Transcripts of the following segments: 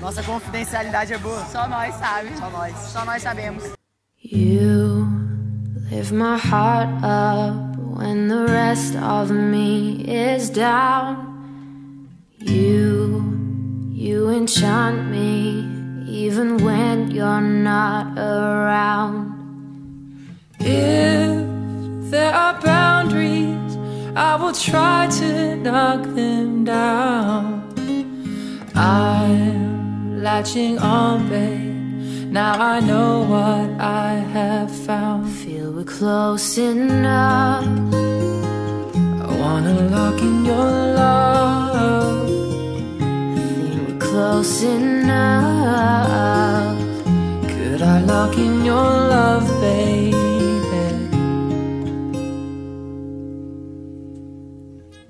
Nossa confidencialidade é boa. Só nós sabe. Só nós sabemos. You lift my heart up when the rest of me is down. You enchant me even when you're not around. If there are boundaries, I will try to knock them down. I'm latching on, babe. Now I know what I have found. Feel we're close enough. I wanna lock in your love. Feel we're close enough. Could I lock in your love, baby?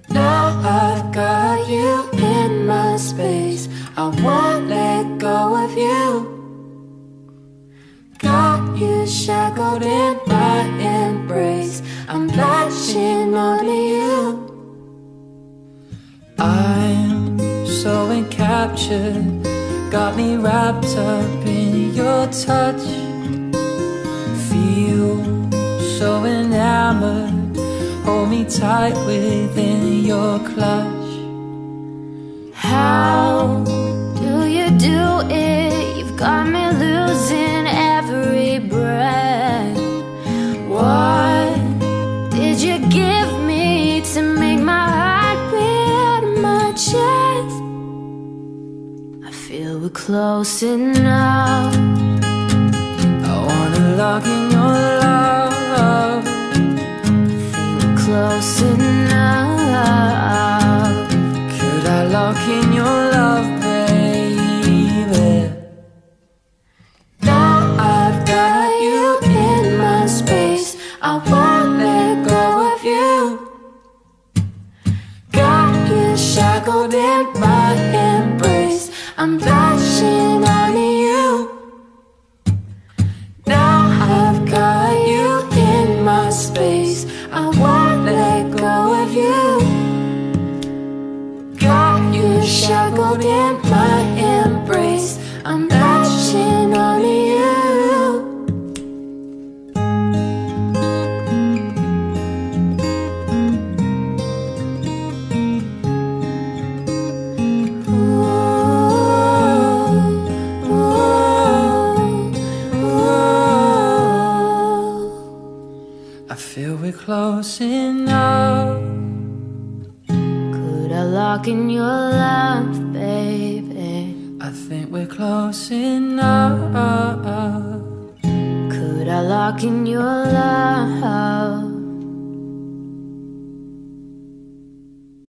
Now I've got you in my space. I won't let go of you. Got you shackled in my embrace. I'm latching onto you. I'm so encaptured, got me wrapped up in your touch. Feel so enamored, hold me tight within your clutch. How do you do it? You've got me losing every breath. What did you give me to make my heart beat out of my chest? I feel we're close enough. I wanna lock in your love. Feel we're close enough. Could I lock in your love, baby? Now I've got you in my space. I won't let go of you. Got you shackled in my embrace. I'm latching onto you. Now I've got you in my space. I won't let go of you. Got you shackled in my embrace. I'm latching onto you. I feel we're close enough. Could I lock in your love, baby? I think we're close enough. Could I lock in your love?